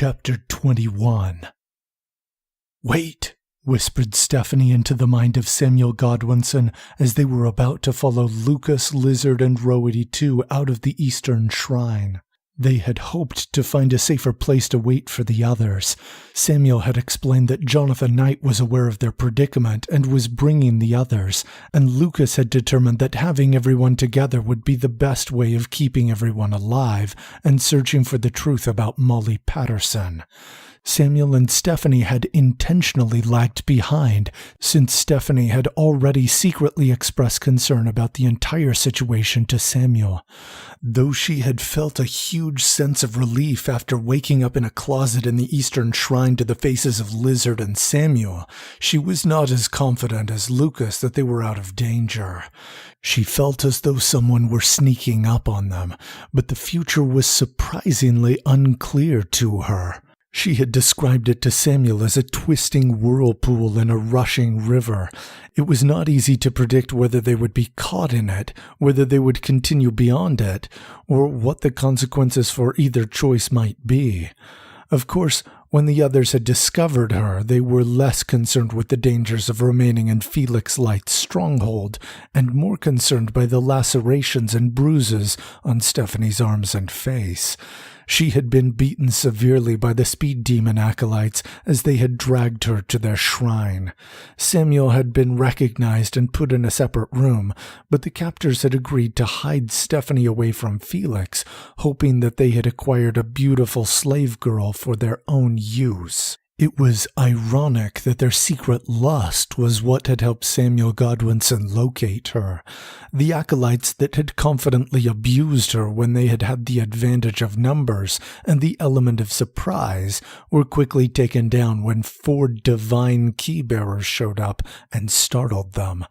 Chapter 21. "Wait," whispered Stephanie into the mind of Samuel Godwinson as they were about to follow Lucas, Lizard, and Rowdy 2 out of the Eastern Shrine. They had hoped to find a safer place to wait for the others. Samuel had explained that Jonathan Knight was aware of their predicament and was bringing the others, and Lucas had determined that having everyone together would be the best way of keeping everyone alive and searching for the truth about Molly Patterson. Samuel and Stephanie had intentionally lagged behind, since Stephanie had already secretly expressed concern about the entire situation to Samuel. Though she had felt a huge sense of relief after waking up in a closet in the Eastern Shrine to the faces of Lizard and Samuel, she was not as confident as Lucas that they were out of danger. She felt as though someone were sneaking up on them, but the future was surprisingly unclear to her. She had described it to Samuel as a twisting whirlpool in a rushing river. It was not easy to predict whether they would be caught in it, whether they would continue beyond it, or what the consequences for either choice might be. Of course, when the others had discovered her, they were less concerned with the dangers of remaining in Felix Light's stronghold, and more concerned by the lacerations and bruises on Stephanie's arms and face. She had been beaten severely by the speed demon acolytes as they had dragged her to their shrine. Samuel had been recognized and put in a separate room, but the captors had agreed to hide Stephanie away from Felix, hoping that they had acquired a beautiful slave girl for their own use. It was ironic that their secret lust was what had helped Samuel Godwinson locate her. The acolytes that had confidently abused her when they had had the advantage of numbers and the element of surprise were quickly taken down when 4 divine key-bearers showed up and startled them.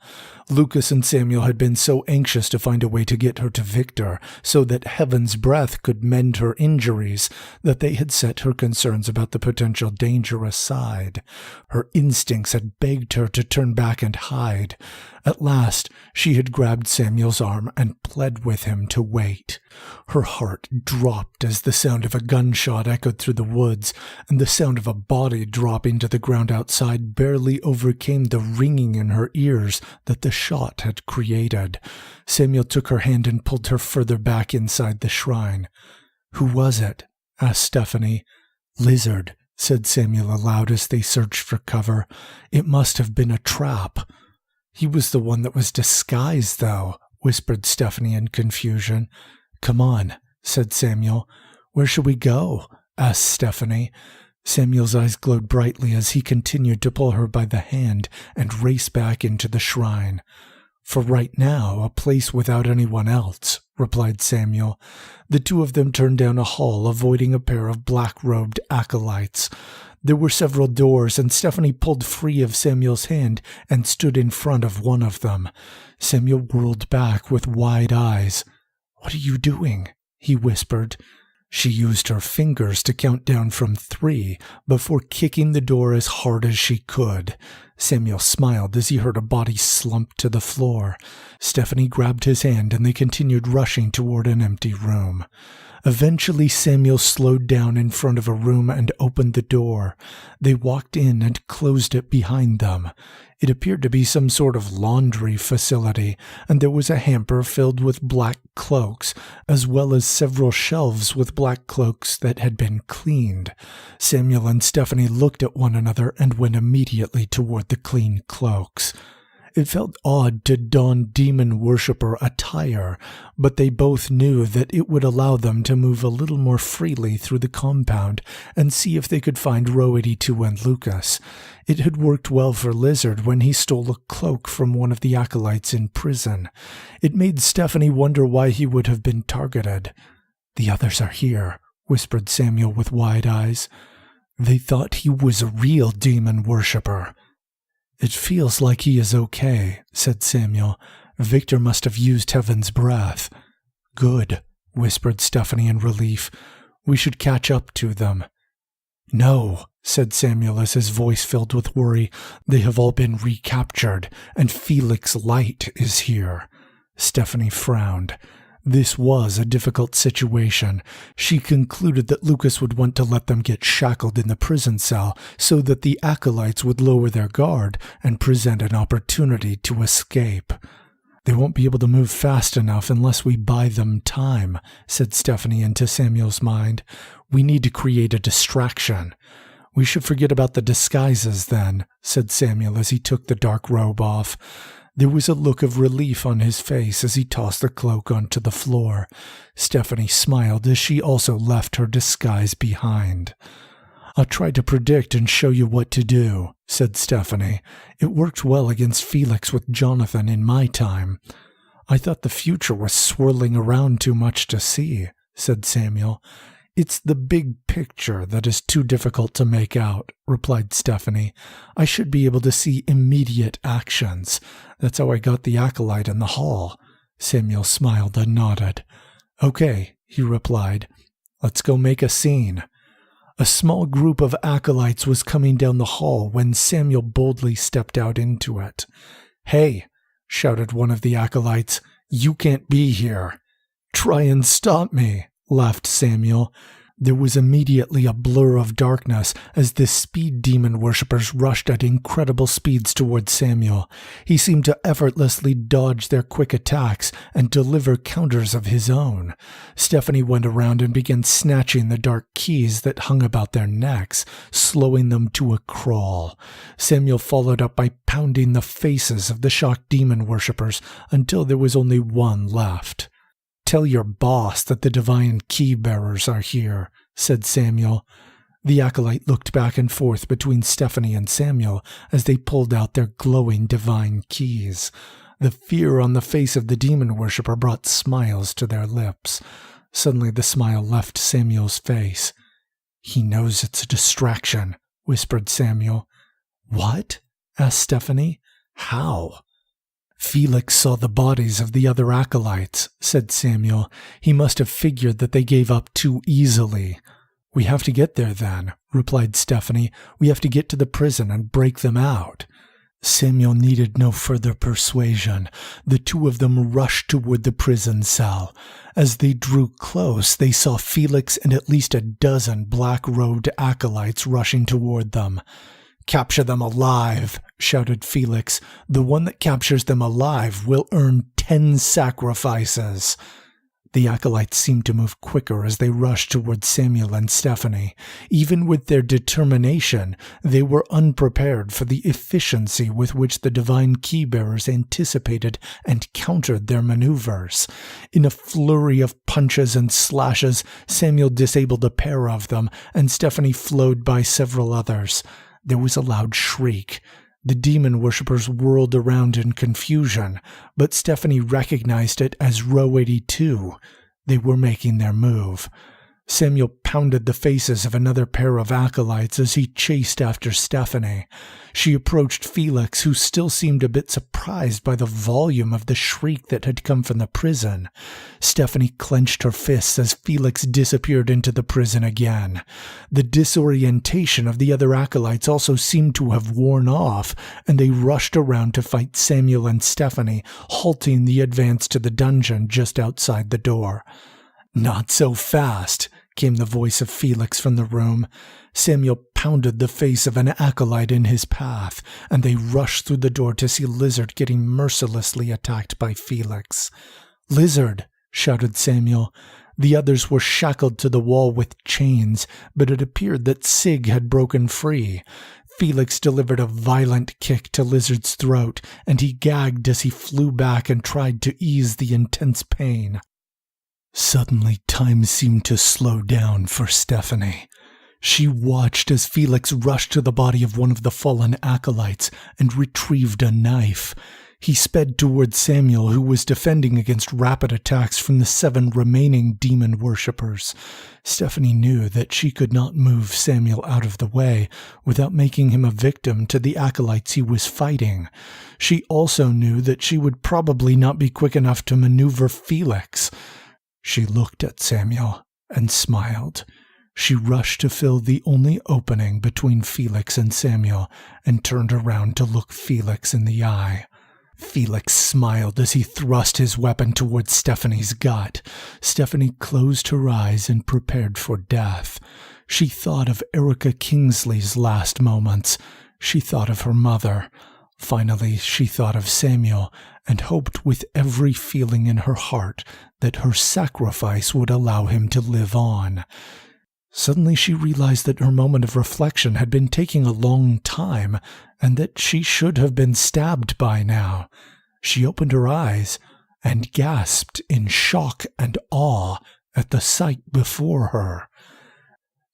Lucas and Samuel had been so anxious to find a way to get her to Victor so that Heaven's Breath could mend her injuries that they had set her concerns about the potential danger aside. Her instincts had begged her to turn back and hide. At last, she had grabbed Samuel's arm and pled with him to wait. Her heart dropped as the sound of a gunshot echoed through the woods, and the sound of a body dropping to the ground outside barely overcame the ringing in her ears that the shot had created. Samuel took her hand and pulled her further back inside the shrine. "Who was it?" asked Stephanie. "Lizard," said Samuel aloud as they searched for cover. "It must have been a trap." "He was the one that was disguised, though," whispered Stephanie in confusion. "Come on," said Samuel. "Where shall we go?" asked Stephanie. Samuel's eyes glowed brightly as he continued to pull her by the hand and race back into the shrine. "For right now, a place without anyone else," replied Samuel. The two of them turned down a hall, avoiding a pair of black-robed acolytes. There were several doors, and Stephanie pulled free of Samuel's hand and stood in front of one of them. Samuel whirled back with wide eyes. "What are you doing?" he whispered. She used her fingers to count down from 3 before kicking the door as hard as she could. Samuel smiled as he heard a body slump to the floor. Stephanie grabbed his hand and they continued rushing toward an empty room. Eventually, Samuel slowed down in front of a room and opened the door. They walked in and closed it behind them. It appeared to be some sort of laundry facility, and there was a hamper filled with black cloaks, as well as several shelves with black cloaks that had been cleaned. Samuel and Stephanie looked at one another and went immediately toward the clean cloaks. It felt odd to don demon worshipper attire, but they both knew that it would allow them to move a little more freely through the compound and see if they could find Rowdy 2 and Lucas. It had worked well for Lizard when he stole a cloak from one of the acolytes in prison. It made Stephanie wonder why he would have been targeted. "The others are here," whispered Samuel with wide eyes. "They thought he was a real demon worshipper." "It feels like he is okay," said Samuel. "Victor must have used Heaven's Breath." "Good," whispered Stephanie in relief. "We should catch up to them." "No," said Samuel as his voice filled with worry. "They have all been recaptured, and Felix Light is here." Stephanie frowned. This was a difficult situation. She concluded that Lucas would want to let them get shackled in the prison cell so that the acolytes would lower their guard and present an opportunity to escape. "They won't be able to move fast enough unless we buy them time," said Stephanie into Samuel's mind. "We need to create a distraction." "We should forget about the disguises then," said Samuel as he took the dark robe off. There was a look of relief on his face as he tossed the cloak onto the floor. Stephanie smiled as she also left her disguise behind. "I'll try to predict and show you what to do," said Stephanie. "It worked well against Felix with Jonathan in my time." "I thought the future was swirling around too much to see," said Samuel. "It's the big picture that is too difficult to make out," replied Stephanie. "I should be able to see immediate actions. That's how I got the acolyte in the hall." Samuel smiled and nodded. "Okay," he replied. "Let's go make a scene." A small group of acolytes was coming down the hall when Samuel boldly stepped out into it. "Hey," shouted one of the acolytes, "you can't be here." "Try and stop me," laughed Samuel. There was immediately a blur of darkness as the speed demon worshippers rushed at incredible speeds toward Samuel. He seemed to effortlessly dodge their quick attacks and deliver counters of his own. Stephanie went around and began snatching the dark keys that hung about their necks, slowing them to a crawl. Samuel followed up by pounding the faces of the shocked demon worshippers until there was only one left. "Tell your boss that the divine key bearers are here," said Samuel. The acolyte looked back and forth between Stephanie and Samuel as they pulled out their glowing divine keys. The fear on the face of the demon worshipper brought smiles to their lips. Suddenly the smile left Samuel's face. "He knows it's a distraction," whispered Samuel. "What?" asked Stephanie. "How?" "Felix saw the bodies of the other acolytes," said Samuel. "He must have figured that they gave up too easily." "We have to get there then," replied Stephanie. "We have to get to the prison and break them out." Samuel needed no further persuasion. The two of them rushed toward the prison cell. As they drew close, they saw Felix and at least a dozen black-robed acolytes rushing toward them. "Capture them alive," shouted Felix. "The one that captures them alive will earn 10 sacrifices." The acolytes seemed to move quicker as they rushed toward Samuel and Stephanie. Even with their determination, they were unprepared for the efficiency with which the divine key-bearers anticipated and countered their maneuvers. In a flurry of punches and slashes, Samuel disabled a pair of them, and Stephanie flowed by several others. There was a loud shriek. The demon worshippers whirled around in confusion, but Stephanie recognized it as Row 82. They were making their move. Samuel pounded the faces of another pair of acolytes as he chased after Stephanie. She approached Felix, who still seemed a bit surprised by the volume of the shriek that had come from the prison. Stephanie clenched her fists as Felix disappeared into the prison again. The disorientation of the other acolytes also seemed to have worn off, and they rushed around to fight Samuel and Stephanie, halting the advance to the dungeon just outside the door. "Not so fast," came the voice of Felix from the room. Samuel pounded the face of an acolyte in his path, and they rushed through the door to see Lizard getting mercilessly attacked by Felix. "Lizard!" shouted Samuel. The others were shackled to the wall with chains, but it appeared that Sig had broken free. Felix delivered a violent kick to Lizard's throat, and he gagged as he flew back and tried to ease the intense pain. Suddenly, time seemed to slow down for Stephanie. She watched as Felix rushed to the body of one of the fallen acolytes and retrieved a knife. He sped toward Samuel, who was defending against rapid attacks from the 7 remaining demon worshippers. Stephanie knew that she could not move Samuel out of the way without making him a victim to the acolytes he was fighting. She also knew that she would probably not be quick enough to maneuver Felix. She looked at Samuel and smiled. She rushed to fill the only opening between Felix and Samuel and turned around to look Felix in the eye. Felix smiled as he thrust his weapon towards Stephanie's gut. Stephanie closed her eyes and prepared for death. She thought of Erica Kingsley's last moments. She thought of her mother. Finally, she thought of Samuel and hoped with every feeling in her heart that her sacrifice would allow him to live on. Suddenly she realized that her moment of reflection had been taking a long time and that she should have been stabbed by now. She opened her eyes and gasped in shock and awe at the sight before her.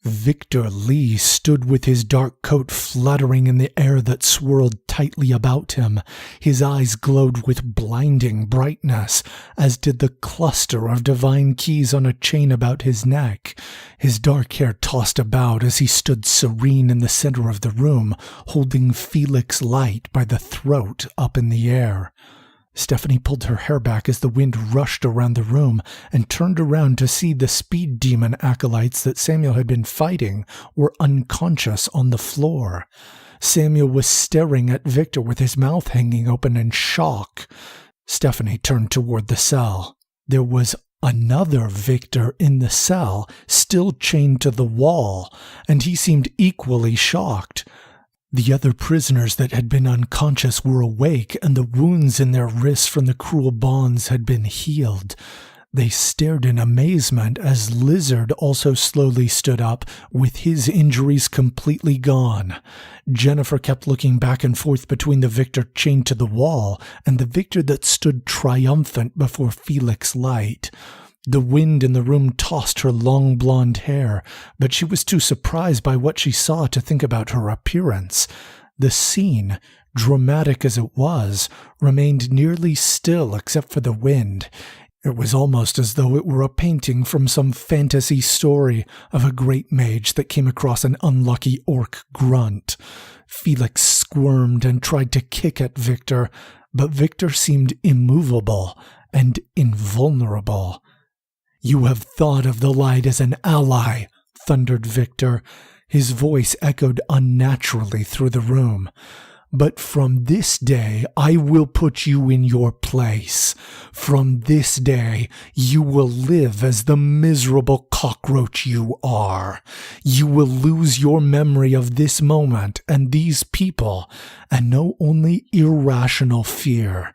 Victor Lee stood with his dark coat fluttering in the air that swirled tightly about him. His eyes glowed with blinding brightness, as did the cluster of divine keys on a chain about his neck. His dark hair tossed about as he stood serene in the center of the room, holding Felix Light by the throat up in the air. Stephanie pulled her hair back as the wind rushed around the room and turned around to see the speed demon acolytes that Samuel had been fighting were unconscious on the floor. Samuel was staring at Victor with his mouth hanging open in shock. Stephanie turned toward the cell. There was another Victor in the cell, still chained to the wall, and he seemed equally shocked. The other prisoners that had been unconscious were awake, and the wounds in their wrists from the cruel bonds had been healed. They stared in amazement as Lizard also slowly stood up, with his injuries completely gone. Jennifer kept looking back and forth between the Victor chained to the wall and the Victor that stood triumphant before Felix Light. The wind in the room tossed her long blonde hair, but she was too surprised by what she saw to think about her appearance. The scene, dramatic as it was, remained nearly still except for the wind. It was almost as though it were a painting from some fantasy story of a great mage that came across an unlucky orc grunt. Felix squirmed and tried to kick at Victor, but Victor seemed immovable and invulnerable. "You have thought of the light as an ally," thundered Victor. His voice echoed unnaturally through the room. "But from this day I will put you in your place. From this day you will live as the miserable cockroach you are. You will lose your memory of this moment and these people, and know only irrational fear.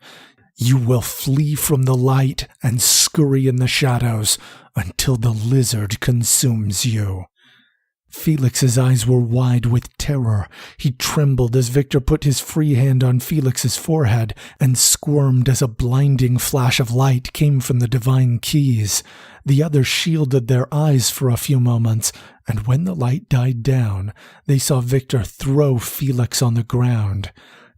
You will flee from the light and scurry in the shadows until the lizard consumes you." Felix's eyes were wide with terror. He trembled as Victor put his free hand on Felix's forehead and squirmed as a blinding flash of light came from the divine keys. The others shielded their eyes for a few moments, and when the light died down, they saw Victor throw Felix on the ground.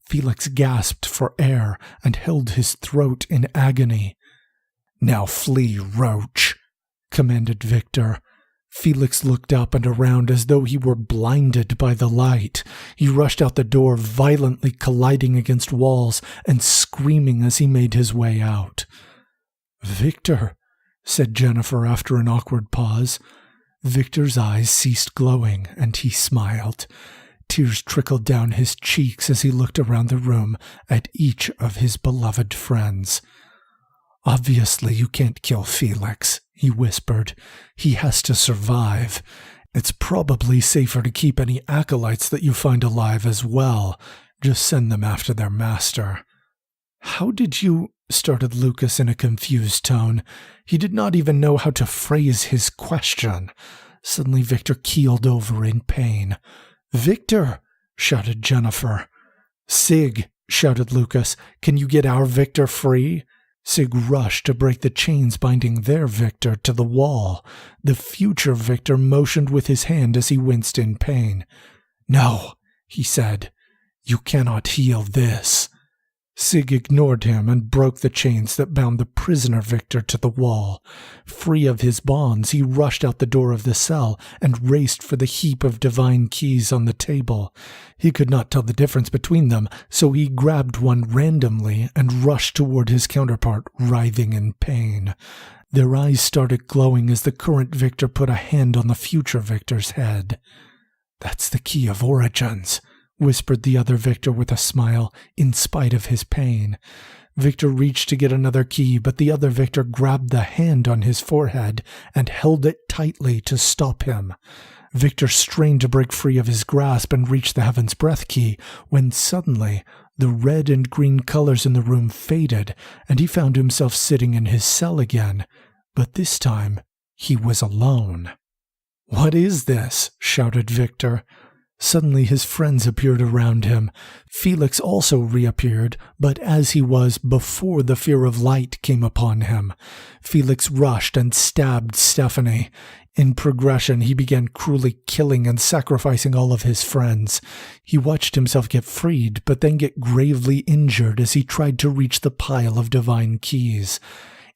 Felix gasped for air and held his throat in agony. "Now flee, roach," commanded Victor. Felix looked up and around as though he were blinded by the light. He rushed out the door, violently colliding against walls and screaming as he made his way out. "Victor," said Jennifer after an awkward pause. Victor's eyes ceased glowing, and he smiled. Tears trickled down his cheeks as he looked around the room at each of his beloved friends. "Obviously you can't kill Felix," he whispered. "He has to survive. It's probably safer to keep any acolytes that you find alive as well. Just send them after their master." "How did you—" started Lucas in a confused tone. He did not even know how to phrase his question. Suddenly Victor keeled over in pain. "Victor!" shouted Jennifer. "Sig!" shouted Lucas. "Can you get our Victor free?" Sig rushed to break the chains binding their Victor to the wall. The future Victor motioned with his hand as he winced in pain. "No," he said. "You cannot heal this." Sig ignored him and broke the chains that bound the prisoner Victor to the wall. Free of his bonds, he rushed out the door of the cell and raced for the heap of divine keys on the table. He could not tell the difference between them, so he grabbed one randomly and rushed toward his counterpart, writhing in pain. Their eyes started glowing as the current Victor put a hand on the future Victor's head. "That's the key of origins," whispered the other Victor with a smile, in spite of his pain. Victor reached to get another key, but the other Victor grabbed the hand on his forehead and held it tightly to stop him. Victor strained to break free of his grasp and reach the Heaven's Breath key, when suddenly the red and green colors in the room faded, and he found himself sitting in his cell again. But this time, he was alone. "What is this?" shouted Victor. Suddenly his friends appeared around him. Felix also reappeared, but as he was before the fear of light came upon him. Felix rushed and stabbed Stephanie. In progression, he began cruelly killing and sacrificing all of his friends. He watched himself get freed, but then get gravely injured as he tried to reach the pile of divine keys.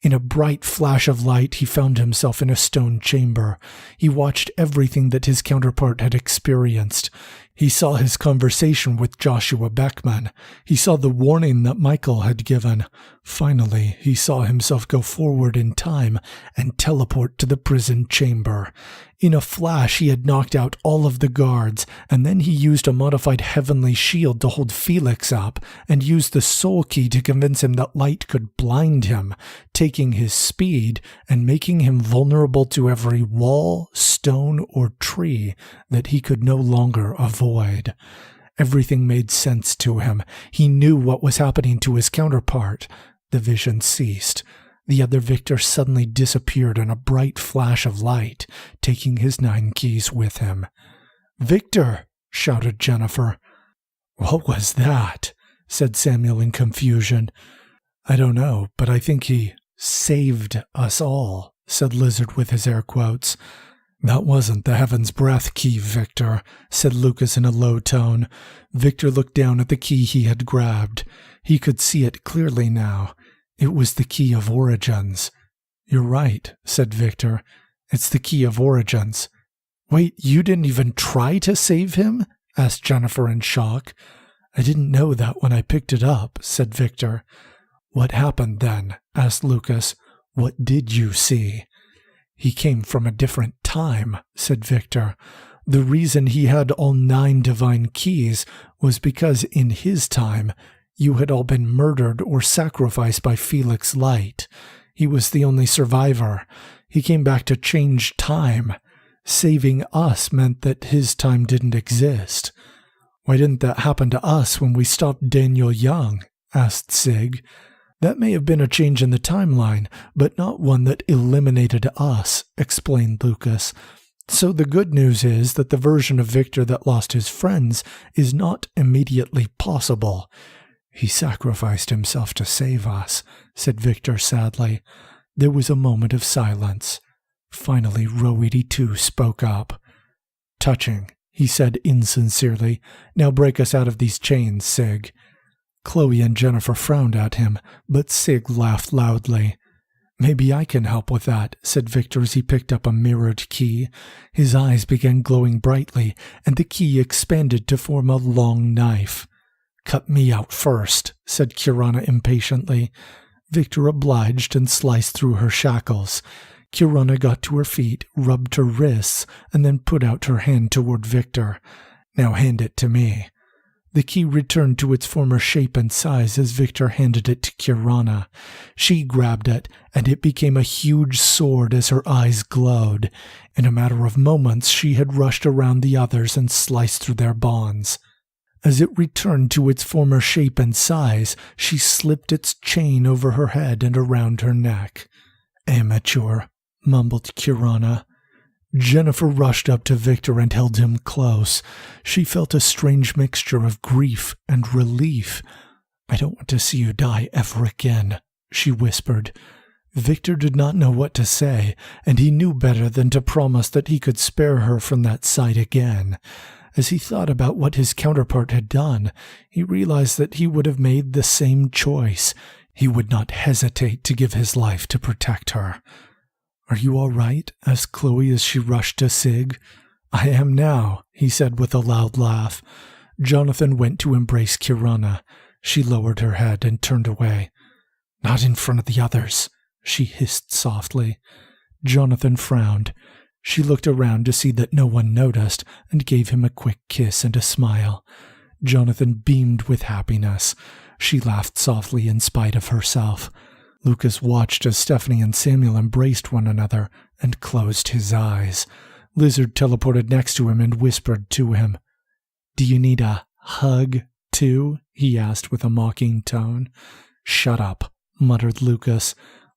In a bright flash of light, he found himself in a stone chamber. He watched everything that his counterpart had experienced. He saw his conversation with Joshua Beckman. He saw the warning that Michael had given. Finally, he saw himself go forward in time and teleport to the prison chamber. In a flash, he had knocked out all of the guards, and then he used a modified heavenly shield to hold Felix up, and used the soul key to convince him that light could blind him, taking his speed and making him vulnerable to every wall, stone, or tree that he could no longer avoid. Everything made sense to him. He knew what was happening to his counterpart. The vision ceased. The other Victor suddenly disappeared in a bright flash of light, taking his 9 keys with him. "Victor!" shouted Jennifer. "What was that?" said Samuel in confusion. "I don't know, but I think he saved us all," said Lizard with his air quotes. "That wasn't the Heaven's Breath key, Victor," said Lucas in a low tone. Victor looked down at the key he had grabbed. He could see it clearly now. It was the key of Origins. "You're right," said Victor. "It's the key of Origins." "Wait, you didn't even try to save him?" asked Jennifer in shock. "I didn't know that when I picked it up," said Victor. "What happened then?" asked Lucas. "What did you see?" "He came from a different time," said Victor. "The reason he had all 9 divine keys was because in his time you had all been murdered or sacrificed by Felix Light. He was the only survivor. He came back to change time. Saving us meant that his time didn't exist." "Why didn't that happen to us when we stopped Daniel Young?" asked Sig. "That may have been a change in the timeline, but not one that eliminated us," explained Lucas. "So the good news is that the version of Victor that lost his friends is not immediately possible." "He sacrificed himself to save us," said Victor sadly. There was a moment of silence. Finally, Row 82 spoke up. "Touching," he said insincerely. "Now break us out of these chains, Sig." Chloe and Jennifer frowned at him, but Sig laughed loudly. "Maybe I can help with that," said Victor as he picked up a mirrored key. His eyes began glowing brightly, and the key expanded to form a long knife. "Cut me out first," said Kirana impatiently. Victor obliged and sliced through her shackles. Kirana got to her feet, rubbed her wrists, and then put out her hand toward Victor. "Now hand it to me." The key returned to its former shape and size as Victor handed it to Kirana. She grabbed it, and it became a huge sword as her eyes glowed. In a matter of moments, she had rushed around the others and sliced through their bonds. As it returned to its former shape and size, she slipped its chain over her head and around her neck. "Amateur," mumbled Kirana. Jennifer rushed up to Victor and held him close. She felt a strange mixture of grief and relief. "I don't want to see you die ever again," she whispered. Victor did not know what to say, and he knew better than to promise that he could spare her from that sight again. As he thought about what his counterpart had done, he realized that he would have made the same choice. He would not hesitate to give his life to protect her. "Are you all right?" asked Chloe as she rushed to Sig. "I am now," he said with a loud laugh. Jonathan went to embrace Kirana. She lowered her head and turned away. "Not in front of the others," she hissed softly. Jonathan frowned. She looked around to see that no one noticed and gave him a quick kiss and a smile. Jonathan beamed with happiness. She laughed softly in spite of herself. Lucas watched as Stephanie and Samuel embraced one another and closed his eyes. Lizard teleported next to him and whispered to him. "Do you need a hug, too?" he asked with a mocking tone. "Shut up," muttered Lucas.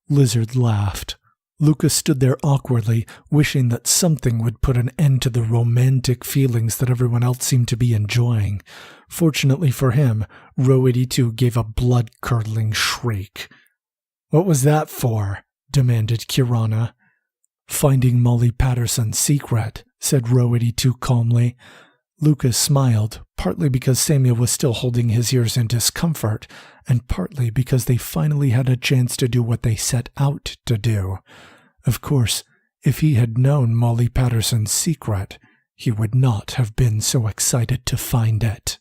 Lizard laughed. Lucas stood there awkwardly, wishing that something would put an end to the romantic feelings that everyone else seemed to be enjoying. Fortunately for him, Row 82 gave a blood-curdling shriek. "What was that for?" demanded Kirana. "Finding Molly Patterson's secret," said Row 82 calmly. Lucas smiled, partly because Samuel was still holding his ears in discomfort, and partly because they finally had a chance to do what they set out to do. Of course, if he had known Molly Patterson's secret, he would not have been so excited to find it.